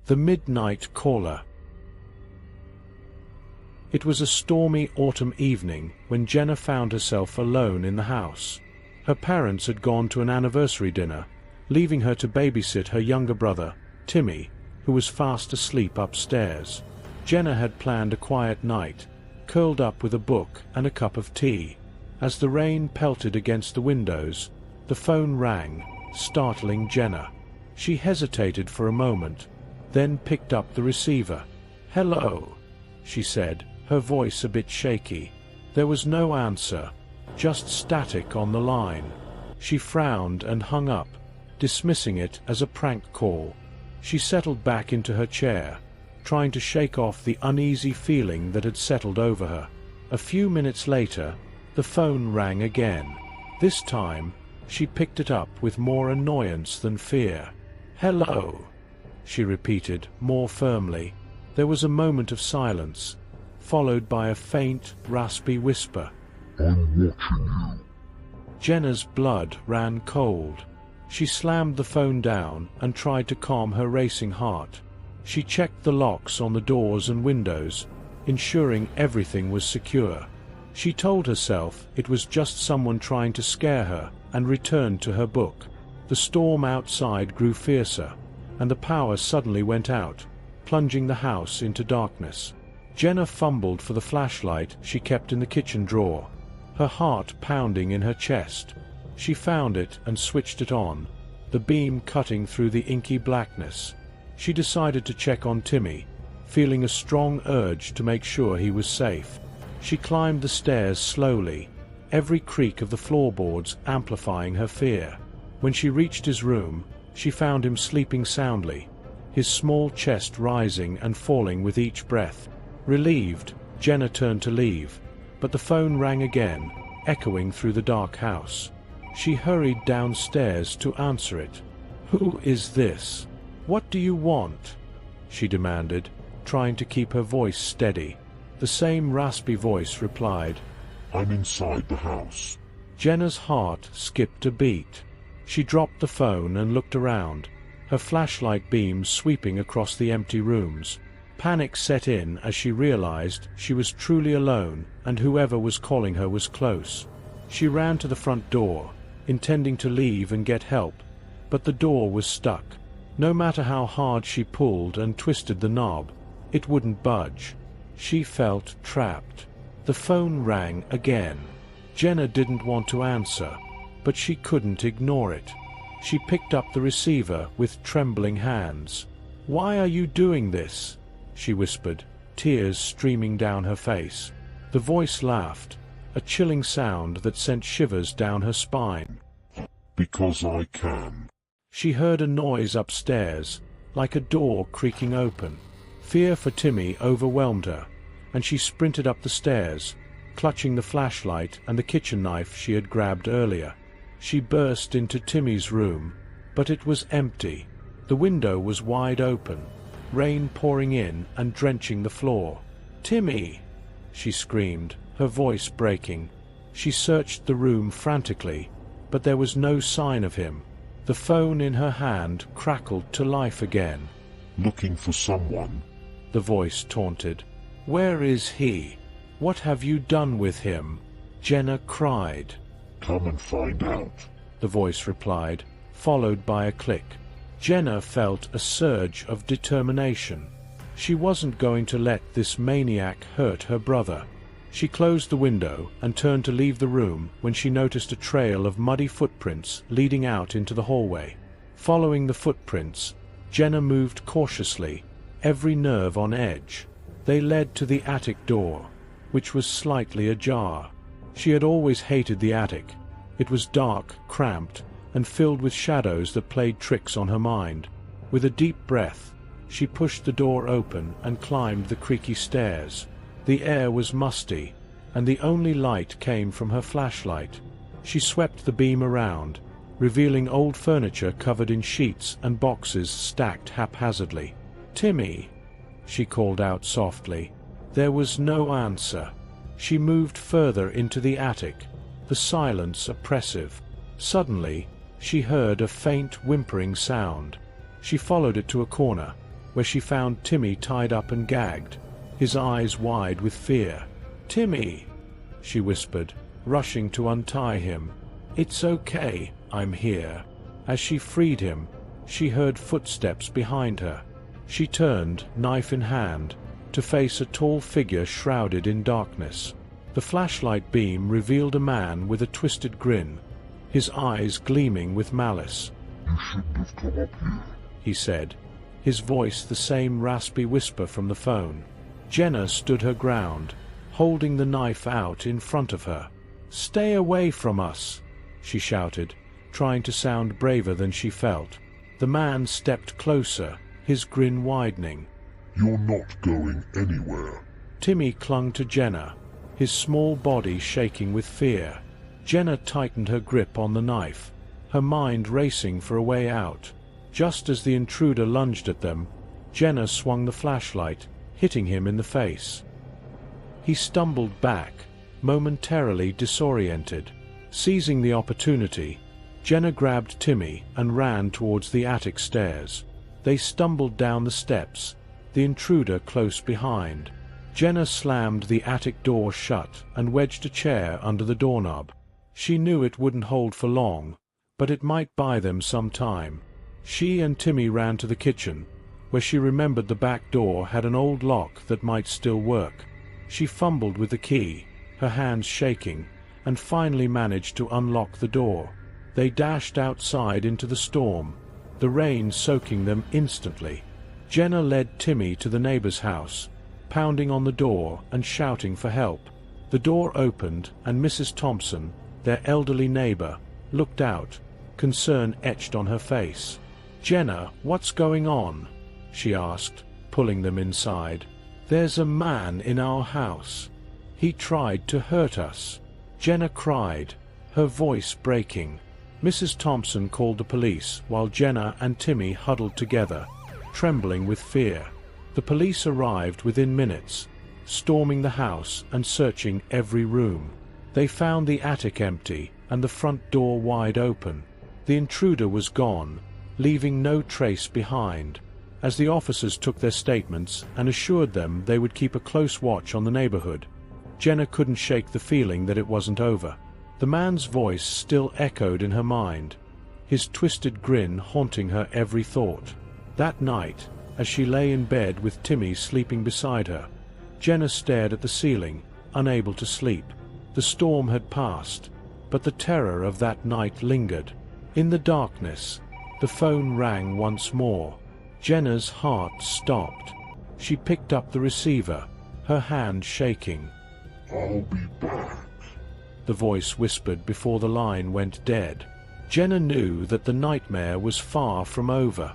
The Midnight Caller. It was a stormy autumn evening when Jenna found herself alone in the house. Her parents had gone to an anniversary dinner, leaving her to babysit her younger brother, Timmy, who was fast asleep upstairs. Jenna had planned a quiet night, curled up with a book and a cup of tea. As the rain pelted against the windows, the phone rang, startling Jenna. She hesitated for a moment, then picked up the receiver. "Hello," she said, her voice a bit shaky. There was no answer, just static on the line. She frowned and hung up, dismissing it as a prank call. She settled back into her chair, trying to shake off the uneasy feeling that had settled over her. A few minutes later, the phone rang again. This time, she picked it up with more annoyance than fear. "Hello," she repeated, more firmly. There was a moment of silence, followed by a faint, raspy whisper. "I'm watching you." Jenna's blood ran cold. She slammed the phone down and tried to calm her racing heart. She checked the locks on the doors and windows, ensuring everything was secure. She told herself it was just someone trying to scare her, and returned to her book. The storm outside grew fiercer, and the power suddenly went out, plunging the house into darkness. Jenna fumbled for the flashlight she kept in the kitchen drawer, her heart pounding in her chest. She found it and switched it on, the beam cutting through the inky blackness. She decided to check on Timmy, feeling a strong urge to make sure he was safe. She climbed the stairs slowly, every creak of the floorboards amplifying her fear. When she reached his room, she found him sleeping soundly, his small chest rising and falling with each breath. Relieved, Jenna turned to leave, but the phone rang again, echoing through the dark house. She hurried downstairs to answer it. "Who is this? What do you want?" she demanded, trying to keep her voice steady. The same raspy voice replied, "I'm inside the house." Jenna's heart skipped a beat. She dropped the phone and looked around, her flashlight beams sweeping across the empty rooms. Panic set in as she realized she was truly alone and whoever was calling her was close. She ran to the front door, intending to leave and get help, but the door was stuck. No matter how hard she pulled and twisted the knob, it wouldn't budge. She felt trapped. The phone rang again. Jenna didn't want to answer, but she couldn't ignore it. She picked up the receiver with trembling hands. "Why are you doing this?" she whispered, tears streaming down her face. The voice laughed, a chilling sound that sent shivers down her spine. "Because I can." She heard a noise upstairs, like a door creaking open. Fear for Timmy overwhelmed her, and she sprinted up the stairs, clutching the flashlight and the kitchen knife she had grabbed earlier. She burst into Timmy's room, but it was empty. The window was wide open, rain pouring in and drenching the floor. "Timmy!" she screamed, her voice breaking. She searched the room frantically, but there was no sign of him. The phone in her hand crackled to life again. "Looking for someone?" the voice taunted. "Where is he? What have you done with him?" Jenna cried. "Come and find out," the voice replied, followed by a click. Jenna felt a surge of determination. She wasn't going to let this maniac hurt her brother. She closed the window and turned to leave the room when she noticed a trail of muddy footprints leading out into the hallway. Following the footprints, Jenna moved cautiously, every nerve on edge. They led to the attic door, which was slightly ajar. She had always hated the attic. It was dark, cramped, and filled with shadows that played tricks on her mind. With a deep breath, she pushed the door open and climbed the creaky stairs. The air was musty, and the only light came from her flashlight. She swept the beam around, revealing old furniture covered in sheets and boxes stacked haphazardly. "Timmy!" she called out softly. There was no answer. She moved further into the attic, the silence oppressive. Suddenly, she heard a faint whimpering sound. She followed it to a corner, where she found Timmy tied up and gagged, his eyes wide with fear. "Timmy," she whispered, rushing to untie him. "It's okay, I'm here." As she freed him, she heard footsteps behind her. She turned, knife in hand, to face a tall figure shrouded in darkness. The flashlight beam revealed a man with a twisted grin, his eyes gleaming with malice. "You shouldn't have come up here," he said, his voice the same raspy whisper from the phone. Jenna stood her ground, holding the knife out in front of her. "Stay away from us," she shouted, trying to sound braver than she felt. The man stepped closer, his grin widening. "You're not going anywhere." Timmy clung to Jenna, his small body shaking with fear. Jenna tightened her grip on the knife, her mind racing for a way out. Just as the intruder lunged at them, Jenna swung the flashlight, hitting him in the face. He stumbled back, momentarily disoriented. Seizing the opportunity, Jenna grabbed Timmy and ran towards the attic stairs. They stumbled down the steps, the intruder close behind. Jenna slammed the attic door shut and wedged a chair under the doorknob. She knew it wouldn't hold for long, but it might buy them some time. She and Timmy ran to the kitchen, where she remembered the back door had an old lock that might still work. She fumbled with the key, her hands shaking, and finally managed to unlock the door. They dashed outside into the storm, the rain soaking them instantly. Jenna led Timmy to the neighbor's house, pounding on the door and shouting for help. The door opened and Mrs. Thompson, their elderly neighbor, looked out, concern etched on her face. "Jenna, what's going on?" she asked, pulling them inside. "There's a man in our house. He tried to hurt us." Jenna cried, her voice breaking. Mrs. Thompson called the police while Jenna and Timmy huddled together, trembling with fear. The police arrived within minutes, storming the house and searching every room. They found the attic empty and the front door wide open. The intruder was gone, leaving no trace behind. As the officers took their statements and assured them they would keep a close watch on the neighborhood, Jenna couldn't shake the feeling that it wasn't over. The man's voice still echoed in her mind, his twisted grin haunting her every thought. That night, as she lay in bed with Timmy sleeping beside her, Jenna stared at the ceiling, unable to sleep. The storm had passed, but the terror of that night lingered. In the darkness, the phone rang once more. Jenna's heart stopped. She picked up the receiver, her hand shaking. "I'll be back," the voice whispered before the line went dead. Jenna knew that the nightmare was far from over.